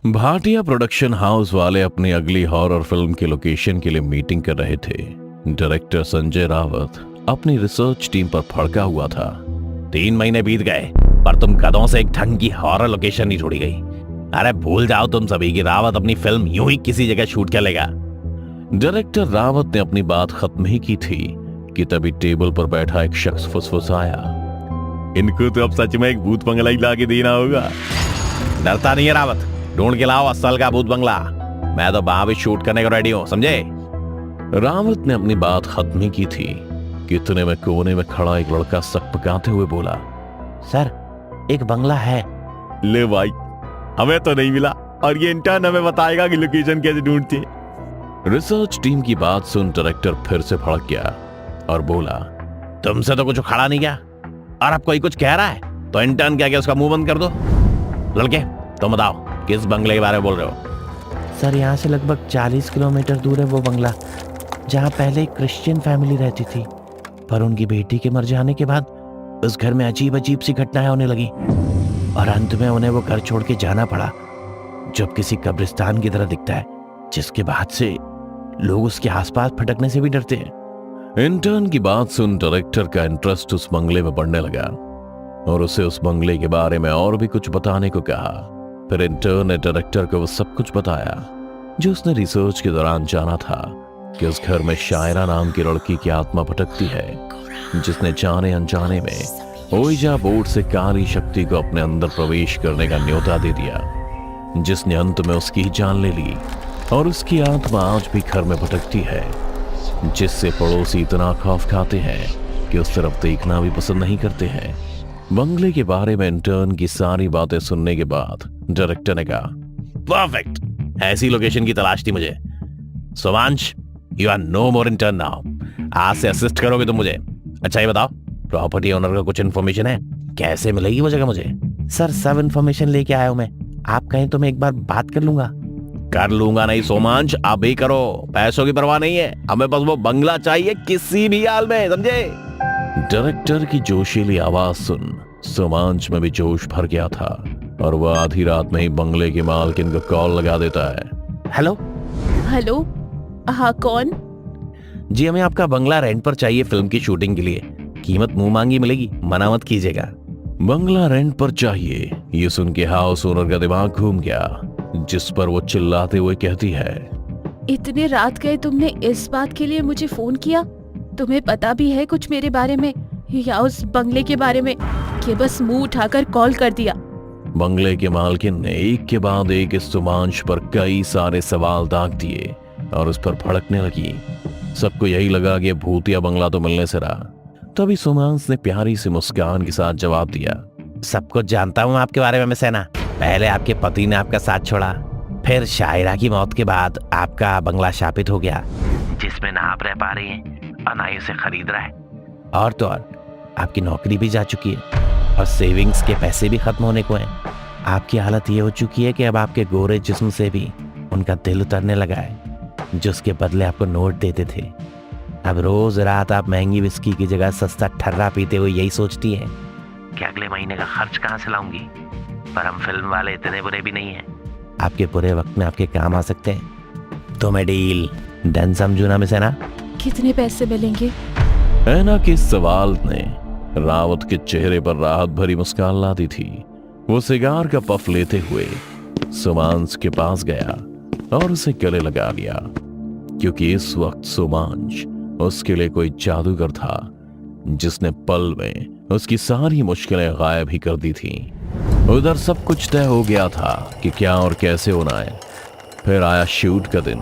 Bhatia production house वाले अपनी अगली हॉरर फिल्म की लोकेशन के लिए मीटिंग कर रहे थे। डायरेक्टर संजय रावत अपनी रिसर्च टीम पर भड़का हुआ था। 3 महीने बीत गए पर तुम कदों से एक ढंग की हॉरर लोकेशन नहीं छोड़ी गई। अरे भूल जाओ तुम सभी कि रावत अपनी फिल्म यूं ही किसी जगह शूट कर लेगा। डायरेक्टर रावत ने अपनी बात खत्म ही की थी कि तभी टेबल पर बैठा एक शख्स फुसफुसाया, इनको तो अब सच में एक भूत बंगला ही लाके देना होगा। डरता नहीं है रावत, ढूंढ के लाओ असल का भूत बंगला। मैं तो वहां भी शूट करने को रेडी हूं, समझे। रावत ने अपनी बात खत्म ही की थी कि इतने में कोने में खड़ा एक लड़का सकपकाते हुए बोला, सर एक बंगला है। ले भाई, हमें तो नहीं मिला और ये इंटर्न हमें बताएगा कि लोकेशन कैसे ढूंढती है। रिसर्च टीम की बात सुन डायरेक्टर फिर से भड़क गया और बोला, तुमसे तो कुछ खड़ा नहीं गया और अब कोई कुछ कह रहा है तो इंटर्न क्या उसका मुंह बंद कर दो। लड़के तुम बताओ किस बंगले के बारे में बोल रहे हो। सर यहाँ से लगभग 40 किलोमीटर दूर है वो बंगला जहाँ पहले एक क्रिश्चियन फैमिली रहती थी, पर उनकी बेटी के मर जाने के बाद उस घर में अजीब अजीब सी घटनाएं होने लगी और अंत में उन्हें वो घर छोड़ के जाना पड़ा, जो अब किसी कब्रिस्तान की तरह दिखता है, जिसके बाद से लोग उसके आसपास फटकने से भी डरते हैं। इंटर्न की बात सुन डायरेक्टर का इंटरेस्ट उस बंगले में बढ़ने लगा और उसे उस बंगले के बारे में और भी कुछ बताने को कहा। फिर इंटर्न ने डायरेक्टर को वो सब कुछ बताया जो उसने रिसर्च के दौरान जाना था कि उस घर में शायरा नाम की लड़की की आत्मा भटकती है, जिसने जाने अनजाने में ओइजा बोर्ड से काली शक्ति को अपने अंदर प्रवेश करने का न्योता दे दिया, जिसने अंत में उसकी जान ले ली और उसकी आत्मा आज भी घर में भटकती है, जिससे पड़ोसी इतना खौफ खाते हैं कि उस तरफ देखना भी पसंद नहीं करते हैं। बंगले के बारे में इंटर्न की सारी बातें सुनने के बाद डायरेक्टर ने कहा, परफेक्ट, ऐसी लोकेशन की तलाश थी मुझे। Somansh, you are no more intern now. आज से असिस्ट करोगे तुम मुझे। अच्छा ये बताओ, प्रॉपर्टी ओनर का कुछ इन्फॉर्मेशन है? कैसे मिलेगी वो जगह मुझे? सर सब इन्फॉर्मेशन लेके आया हूँ मैं, आप कहें तो मैं एक बार बात कर लूंगा। कर लूंगा नहीं सोमांश, अभी करो। पैसों की परवाह नहीं है, हमें बस वो बंगला चाहिए किसी भी हाल में, समझे। डायरेक्टर की जोशीली आवाज सुन सोमांश में भी जोश भर गया था और वह आधी रात में ही बंगले के मालकिन को कॉल लगा देता है। हेलो हेलो, हाँ कौन? जी, हमें आपका बंगला रेंट पर चाहिए फिल्म की शूटिंग के लिए। कीमत मुंह मांगी मिलेगी, मना मत कीजिएगा। बंगला रेंट पर चाहिए, ये सुन के हाउस ओनर का दिमाग घूम गया, जिस पर वो चिल्लाते हुए कहती है, इतने रात गए तुमने इस बात के लिए मुझे फोन किया? तुम्हें पता भी है कुछ मेरे बारे में या उस बंगले के बारे में कि बस मुंह उठाकर कॉल कर दिया? बंगले के मालकिन ने एक के बाद एक इस सोमांश पर कई सारे सवाल दाग दिए और उस पर भड़कने लगी। सबको यही लगा कि भूतिया बंगला तो मिलने से रहा। तभी सोमांश ने प्यारी सी मुस्कान के साथ जवाब दिया, सब कुछ जानता हूँ आपके बारे में सेना। पहले आपके पति ने आपका साथ छोड़ा, फिर शायरा की मौत के बाद आपका बंगला शापित हो गया, जिसमें ना आप रह पा रही हैं और ना ही उसे खरीद रहा है। और तो और आपकी नौकरी भी जा चुकी है और सेविंग्स के पैसे भी खत्म होने को हैं। आपकी हालत ये हो चुकी है कि अब आपके गोरे जिस्म से भी उनका दिल उतरने लगा है, जिसके बदले आपको नोट देते थे। अब रोज रात आप महंगी विस्की की जगह सस्ता ठर्रा पीते हुए यही सोचती हैं कि अगले महीने का खर्च कहाँ से लाऊंगी। पर हम फिल्म वाले इतने बुरे भी नहीं हैं, आपके बुरे वक्त में आपके काम आ सकते हैं। तो मैं डील डन समझू ना मिसेना? कितने पैसे मिलेंगे? ऐना के सवाल ने रावत के चेहरे पर राहत भरी मुस्कान ला दी थी। वो सिगार का पफ लेते हुए सोमांश के पास गया और उसे गले लगा लिया, क्योंकि इस वक्त सोमांश उसके लिए कोई जादूगर था जिसने पल में उसकी सारी मुश्किलें गायब ही कर दी थीं। उधर सब कुछ तय हो गया था कि क्या और कैसे होना है। फिर आया शूट का दिन।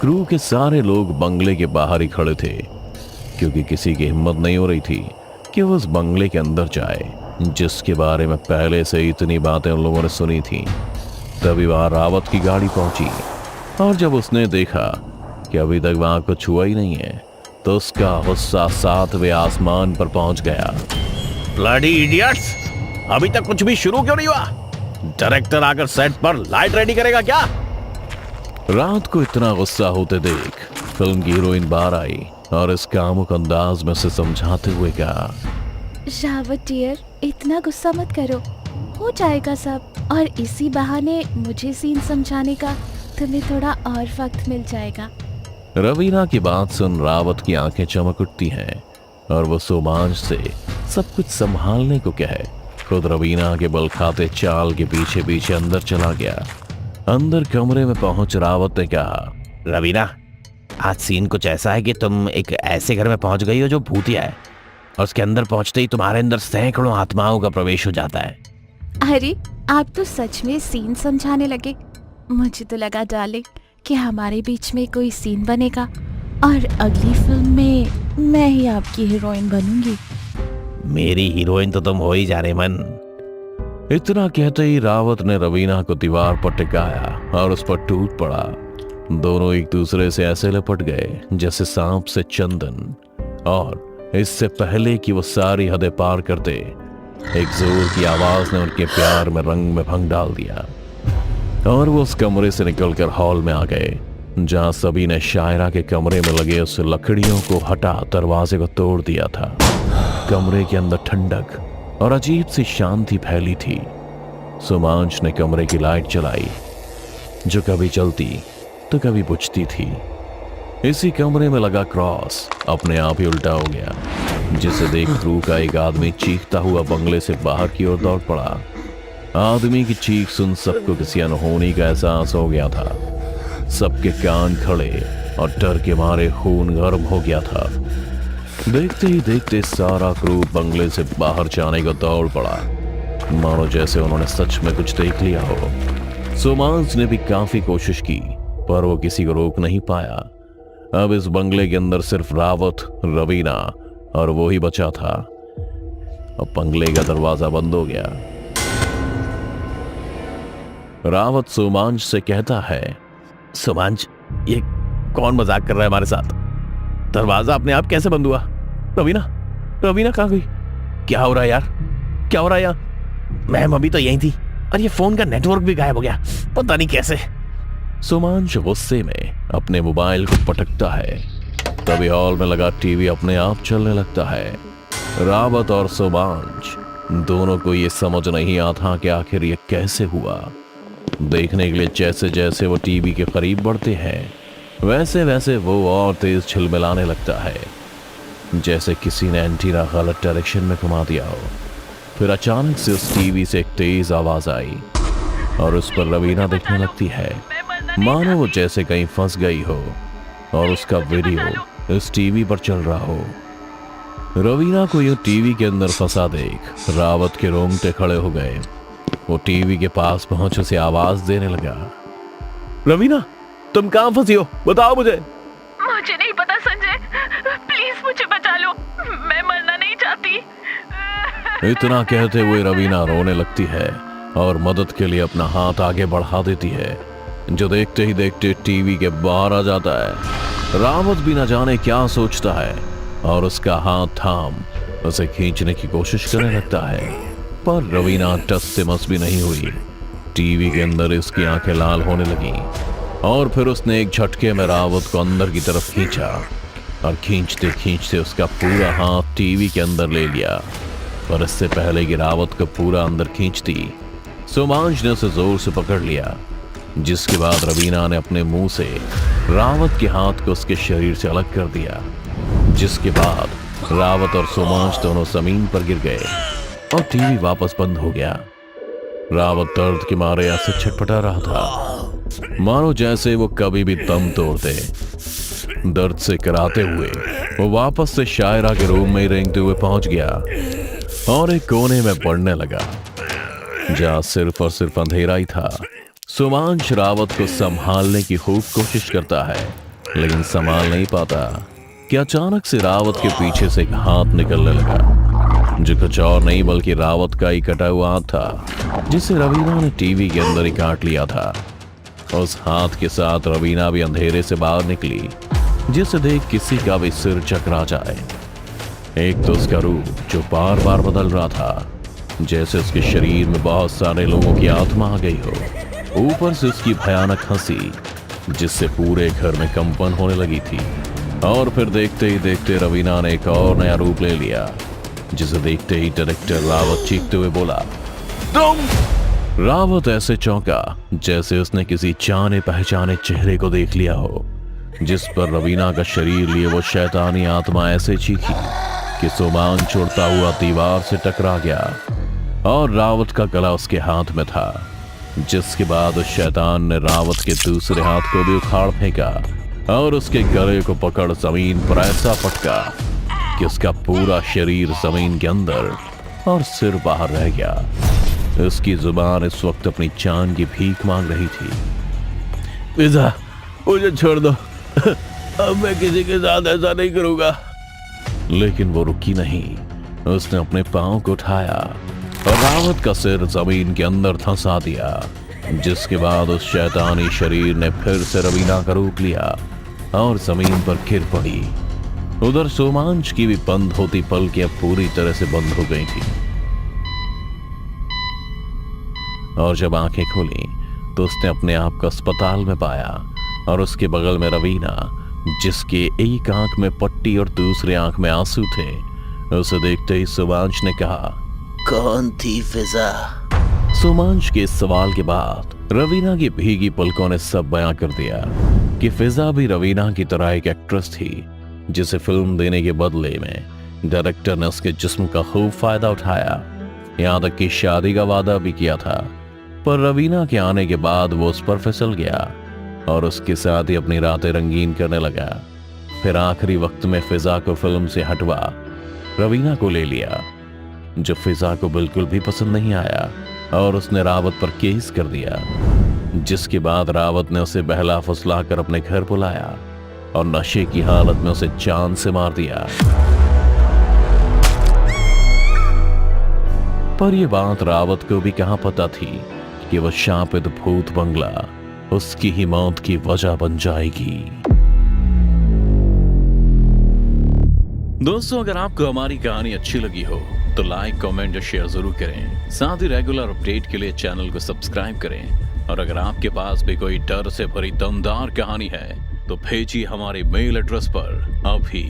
क्रू के सारे लोग बंगले के बाहर ही खड़े थे, क्योंकि किसी की हिम्मत नहीं हो रही थी कि वो उस बंगले के अंदर जाए, जिसके बारे में पहले से इतनी बातें उन लोगों ने सुनी थी। तभी वहां रावत की गाड़ी पहुंची और जब उसने देखा कि अभी तक वहां कुछ हुआ ही नहीं है, तो उसका गुस्सा 7वें आसमान पर पहुंच गया। ब्लडी इडियट्स, अभी तक कुछ भी शुरू क्यों नहीं हुआ? डायरेक्टर आकर सेट पर लाइट रेडी करेगा क्या? रात को इतना गुस्सा होते देख फिल्म की हीरोइन बाहर आई और इस कामुक अंदाज में से समझाते हुए कहा, रावत डियर, इतना गुस्सा मत करो, हो जाएगा सब। और इसी बहाने मुझे सीन समझाने का तुम्हें थोड़ा और वक्त मिल जाएगा। रवीना की बात सुन रावत की आंखें चमक उठती हैं और वो सोमांश से सब कुछ संभालने को कहे खुद रवीना के बल खाते चाल के पीछे पीछे अंदर चला गया। अंदर कमरे में पहुंच रावत ने कहा, रवीना, आज सीन कुछ ऐसा है कि तुम एक ऐसे घर में पहुंच गई हो जो भूतिया है और उसके अंदर पहुंचते ही तुम्हारे अंदर सैकड़ों आत्माओं का प्रवेश हो जाता है। अरे आप तो सच में सीन समझाने लगे। मुझे तो लगा डार्लिंग कि हमारे बीच में कोई सीन बनेगा और अगली फिल्म में मैं ही आपकी हीरोइन बनूंगी। मेरी हीरोइन तो तुम हो ही जाने मन। इतना कहते ही रावत ने रवीना को दीवार पर टिकाया और उस पर टूट पड़ा। दोनों एक दूसरे से ऐसे लपट गए जैसे सांप से चंदन, और इससे पहले कि वो सारी हदें पार करते एक जोर की आवाज ने उनके प्यार में रंग में भंग डाल दिया और वो उस कमरे से निकलकर हॉल में आ गए जहां सभी ने शायरा के कमरे में लगे उस लकड़ियों को हटा दरवाजे को तोड़ दिया था। कमरे के अंदर ठंडक और अजीब सी शांति फैली थी। सोमांश ने कमरे की लाइट जलाई जो कभी चलती तो कभी बुझती थी। इसी कमरे में लगा क्रॉस अपने आप ही उल्टा हो गया, जिसे देख रू का एक आदमी चीखता हुआ बंगले से बाहर की ओर दौड़ पड़ा। आदमी की चीख सुन सबको किसी अनहोनी का एहसास हो गया था। सबके कान खड़े और डर के मारे खून गर्म हो गया था। देखते ही देखते सारा क्रू बंगले से बाहर जाने को दौड़ पड़ा, मानो जैसे उन्होंने सच में कुछ देख लिया हो। सोमांश ने भी काफी कोशिश की पर वो किसी को रोक नहीं पाया। अब इस बंगले के अंदर सिर्फ रावत, रवीना और वो ही बचा था। अब बंगले का दरवाजा बंद हो गया। रावत सोमांश से कहता है, सोमांश, ये कौन मजाक कर रहा है हमारे साथ? दरवाजा अपने आप कैसे बंद हुआ? रवीना, रवीना कहाँ गई? क्या हो रहा है यार? क्या हो रहा है यार? मैम अभी तो यहीं थी और ये फोन का नेटवर्क भी गायब हो गया, पता नहीं कैसे। सोमांश गुस्से में अपने मोबाइल को पटकता है। तभी हॉल में लगा टीवी अपने आप चलने लगता है। रावत और सोमांश दोनों को ये समझ नहीं आता कि आखिर ये कैसे हुआ। देखने के लिए जैसे जैसे वो टीवी के करीब बढ़ते हैं वैसे वैसे वो और तेज छिलमिलाने लगता है, जैसे किसी ने एंटीना गलत डायरेक्शन में घुमा दिया हो। फिर अचानक से उस टीवी से एक तेज आवाज आई और उस पर रवीना दिखने लगती है, मानो वो जैसे कहीं फंस गई हो और उसका वीडियो इस टीवी पर चल रहा हो। रवीना को यूं टीवी के अंदर फंसा देख रावत के रोंगटे खड़े हो गए। वो टीवी के पास पहुंच उसे आवाज देने लगा, रवीना, तुम कहां फंसी हो? बताओ मुझे। मुझे नहीं पता संजय, प्लीज मुझे बचा लो, मैं मरना नहीं चाहती। इतना कहते हुए रवीना रोने लगती है और मदद के लिए अपना हाथ आगे बढ़ा देती है, जो देखते ही देखते टीवी के बाहर आ जाता है। रावत भी न जाने क्या सोचता है और उसका हाथ थाम उसे खींचने की कोशिश करने लगता है, पर रवीना टस से मस भी नहीं हुई। टीवी के अंदर उसकी आंखें लाल होने लगी और फिर उसने एक झटके में रावत को अंदर की तरफ खींचा और खींचते खींचते उसका पूरा हाथ टीवी के अंदर ले लिया। पर इससे पहले कि रावत को पूरा अंदर खींचती, सोमांश ने उसे जोर से पकड़ लिया, जिसके बाद रवीना ने अपने मुंह से रावत के हाथ को उसके शरीर से अलग कर दिया, जिसके बाद रावत और सोमांश दोनों जमीन पर गिर गए और टीवी वापस बंद हो गया। रावत दर्द के मारे ऐसे छटपटा रहा था मानो जैसे वो कभी भी दम तोड़ दे। दर्द से कराते हुए वो वापस से शायरा के रूम में रेंगते हुए पहुंच गया और एक कोने में पड़ने लगा जहां सिर्फ और सिर्फ अंधेरा ही था। सोमांश रावत को संभालने की खूब कोशिश करता है लेकिन संभाल नहीं पाता कि अचानक से रावत के पीछे से एक हाथ निकलने लगा, जो कुछ और नहीं बल्कि रावत का ही कटा हुआ हाथ था, जिसे रवीना ने टीवी के अंदर ही काट लिया था। उस हाथ के साथ रवीना भी अंधेरे से बाहर निकली, जिसे देख किसी का भी सिर चकरा जाए। एक तो उसका रूप जो बार बार बदल रहा था, जैसे उसके शरीर में बहुत सारे लोगों की आत्मा आ गई हो। ऊपर से उसकी भयानक हंसी, जिससे पूरे घर में कंपन होने लगी थी। और फिर देखते ही देखते रवीना ने एक और नया रूप ले लिया, जिसे देखते ही डायरेक्टर रावत चीखते हुए बोला, रावत ऐसे चौंका जैसे उसने किसी जाने पहचाने चेहरे को देख लिया हो, जिस पर रवीना का शरीर लिए वो शैतानी आत्मा ऐसे चीखी कि सोमांश उड़ता हुआ दीवार से टकरा गया और रावत का गला उसके हाथ में था। जिसके बाद उस शैतान ने रावत के दूसरे हाथ को भी उखाड़ फेंका और उसके गले को पकड़ जमीन पर ऐसा पटका कि उसका पूरा शरीर जमीन के अंदर और सिर बाहर रह गया। उसकी जुबान इस वक्त अपनी जान की भीख मांग रही थी। फिजा, मुझे छोड़ दो, अब मैं किसी के साथ ऐसा नहीं करूंगा। लेकिन वो रुकी नहीं। उसने अपने पांव को उठाया और रावत का सिर जमीन के अंदर धंसा दिया। जिसके बाद उस शैतानी शरीर ने फिर से रवीना का रूप लिया और जमीन पर गिर पड़ी। उधर सोमांश की भी बंद होती पलकें अब पूरी तरह से बंद हो गई थी और जब आंखें खोली तो उसने अपने आप को अस्पताल में पाया और उसके बगल में रवीना, जिसके एक आंख में पट्टी और दूसरे आंख में आंसू थे। उसे देखते ही सोमांश ने कहा, कौन थी फिजा? सोमांश के इस सवाल के बाद रवीना की भीगी पलकों ने सब बयां कर दिया कि फिजा भी रवीना की तरह एक एक्ट्रेस थी, जिसे फिल्म देने के बदले में डायरेक्टर ने उसके जिस्म का खूब फायदा उठाया, यहां तक कि शादी का वादा भी किया था। पर रवीना के आने के बाद वो उस पर फिसल गया और उसके साथ ही अपनी रातें रंगीन करने लगा। फिर आखिरी वक्त में फिजा को फिल्म से हटवा रवीना को ले लिया, जो फिजा को बिल्कुल भी पसंद नहीं आया और उसने रावत पर केस कर दिया। जिसके बाद रावत ने उसे बहला फुसला कर अपने घर बुलाया और नशे की हालत में उसे जान से मार दिया। पर यह बात रावत को भी कहां पता थी कि वह शापित भूत बंगला उसकी ही मौत की वजह बन जाएगी। दोस्तों, अगर आपको हमारी कहानी अच्छी लगी हो तो लाइक, कमेंट और शेयर जरूर करें। साथ ही रेगुलर अपडेट के लिए चैनल को सब्सक्राइब करें। और अगर आपके पास भी कोई डर से भरी दमदार कहानी है तो भेजिए हमारे मेल एड्रेस पर अभी।